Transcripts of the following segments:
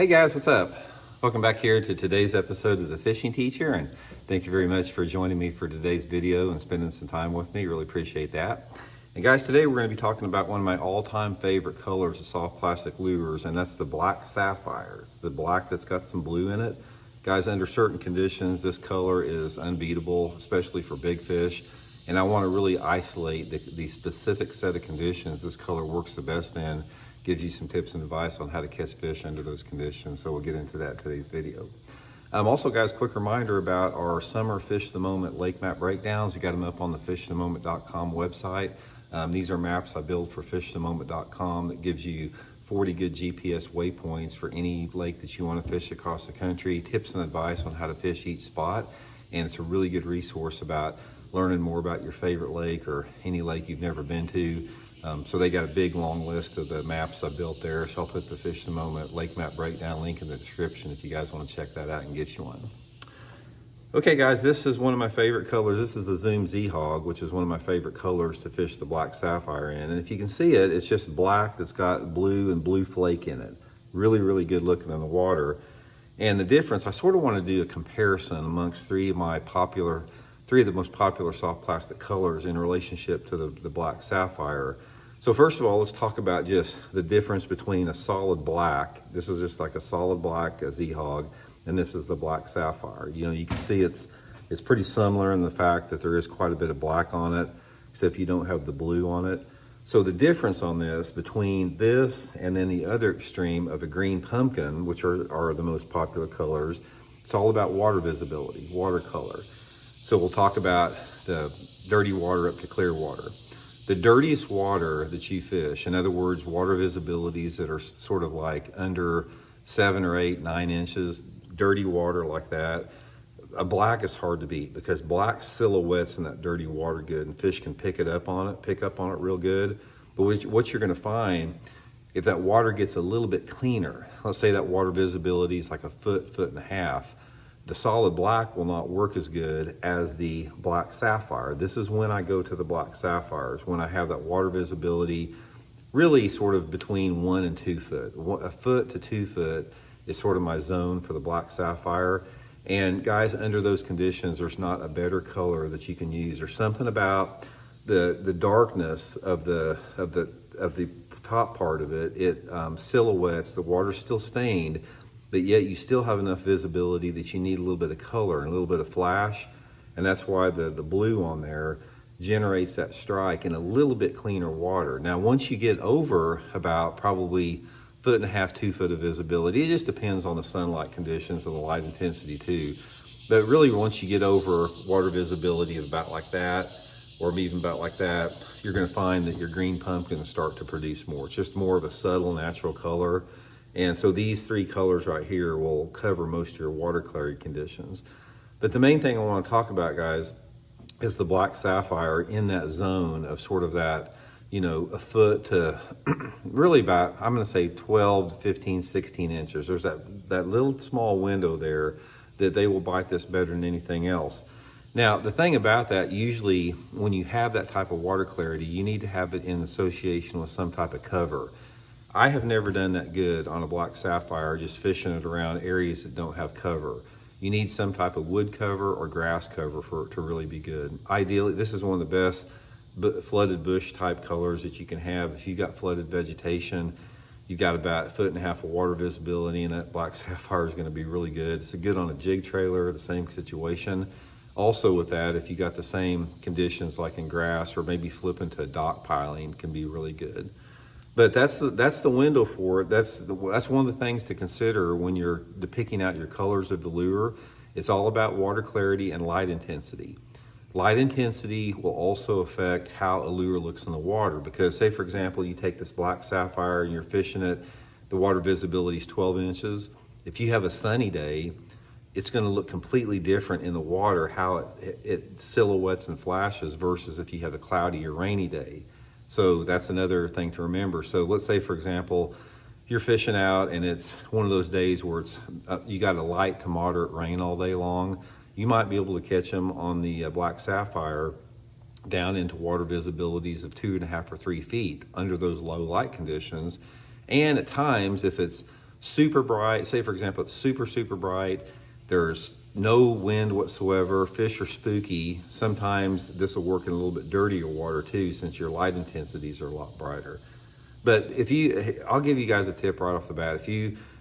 Hey guys, what's up? Welcome back here to today's episode of The Fishing Teacher, and thank you very much for joining me for today's video and spending some time with me. Really appreciate that. And guys, today we're going to be talking about one of my all-time favorite colors of soft plastic lures, and that's the black sapphire. It's the black that's got some blue in it. Guys, under certain conditions, this color is unbeatable, especially for big fish. And I want to really isolate the specific set of conditions this color works the best in. Gives you some tips and advice on how to catch fish under those conditions. So we'll get into that in today's video. Also, guys, quick reminder about our summer Fish the Moment lake map breakdowns. You got them up on the fishthemoment.com website. These are maps I build for fishthemoment.com that gives you 40 good GPS waypoints for any lake that you want to fish across the country, tips and advice on how to fish each spot. And it's a really good resource about learning more about your favorite lake or any lake you've never been to. So they got a big long list of the maps I built there. So I'll put the Fish the Moment lake map breakdown link in the description if you guys want to check that out and get you one. Okay guys, this is one of my favorite colors. This is the Zoom Z-Hog, which is one of my favorite colors to fish the black sapphire in. And if you can see it, it's just black that's got blue and blue flake in it. Really, really good looking in the water. And the difference, I sort of want to do a comparison amongst three of the most popular soft plastic colors in relationship to the black sapphire. So first of all, let's talk about just the difference between a solid black. This is just like a solid black Z-Hog, and this is the black sapphire. You know, you can see it's pretty similar in the fact that there is quite a bit of black on it, except you don't have the blue on it. So the difference on this between this and then the other extreme of a green pumpkin, which are the most popular colors, it's all about water visibility, watercolor. So we'll talk about the dirty water up to clear water. The dirtiest water that you fish, in other words, water visibilities that are sort of like under 7 or 8, 9 inches, dirty water like that, a black is hard to beat because black silhouettes in that dirty water good, and fish can pick up on it real good. But what you're gonna find, if that water gets a little bit cleaner, let's say that water visibility is like a foot and a half, the solid black will not work as good as the black sapphire. This is when I go to the black sapphires, when I have that water visibility really sort of between 1 and 2 foot. A foot to 2 foot is sort of my zone for the black sapphire. And guys, under those conditions, there's not a better color that you can use. There's something about the darkness of the top part of it. It silhouettes, the water's still stained, but yet you still have enough visibility that you need a little bit of color and a little bit of flash. And that's why the blue on there generates that strike in a little bit cleaner water. Now, once you get over about probably 1.5 foot, 2 foot of visibility, it just depends on the sunlight conditions and the light intensity too. But really, once you get over water visibility of about like that, or even about like that, you're gonna find that your green pumpkins start to produce more. It's just more of a subtle, natural color. And so these three colors right here will cover most of your water clarity conditions. But the main thing I want to talk about, guys, is the black sapphire in that zone of sort of that, you know, a foot to really about, I'm going to say 12 to 15, 16 inches. There's that little small window there that they will bite this better than anything else. Now, the thing about that, usually when you have that type of water clarity, you need to have it in association with some type of cover. I have never done that good on a black sapphire, just fishing it around areas that don't have cover. You need some type of wood cover or grass cover for it to really be good. Ideally, this is one of the best flooded bush type colors that you can have. If you got flooded vegetation, you've got about 1.5 foot of water visibility, and that black sapphire is gonna be really good. It's good on a jig trailer, the same situation. Also with that, if you got the same conditions like in grass or maybe flipping to dock piling, can be really good. But that's the window for it. That's one of the things to consider when you're picking out your colors of the lure. It's all about water clarity and light intensity. Light intensity will also affect how a lure looks in the water, because say for example, you take this black sapphire and you're fishing it, the water visibility is 12 inches. If you have a sunny day, it's gonna look completely different in the water, how it silhouettes and flashes versus if you have a cloudy or rainy day. So that's another thing to remember. So let's say, for example, you're fishing out and it's one of those days where it's you got a light to moderate rain all day long. You might be able to catch them on the black sapphire down into water visibilities of 2.5 or 3 feet under those low light conditions. And at times, if it's super bright, say for example, it's super bright, there's no wind whatsoever, fish are spooky, sometimes this will work in a little bit dirtier water too, since your light intensities are a lot brighter. But I'll give you guys a tip right off the bat.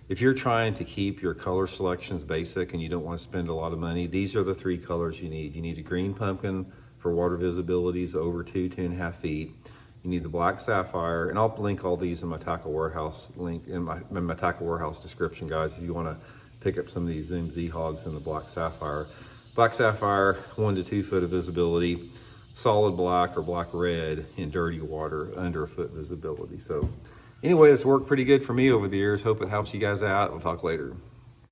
If you're trying to keep your color selections basic and you don't want to spend a lot of money, these are the 3 colors you need. You need a green pumpkin for water visibilities over 2.5 feet. You need the black sapphire, and I'll link all these in my Tackle Warehouse link in my Tackle Warehouse description, guys, if you want to pick up some of these Zoom Z hogs in the black sapphire. Black sapphire, 1 to 2 foot of visibility. Solid black or black red in dirty water, under a foot visibility. So anyway, it's worked pretty good for me over the years. Hope it helps you guys out. We'll talk later.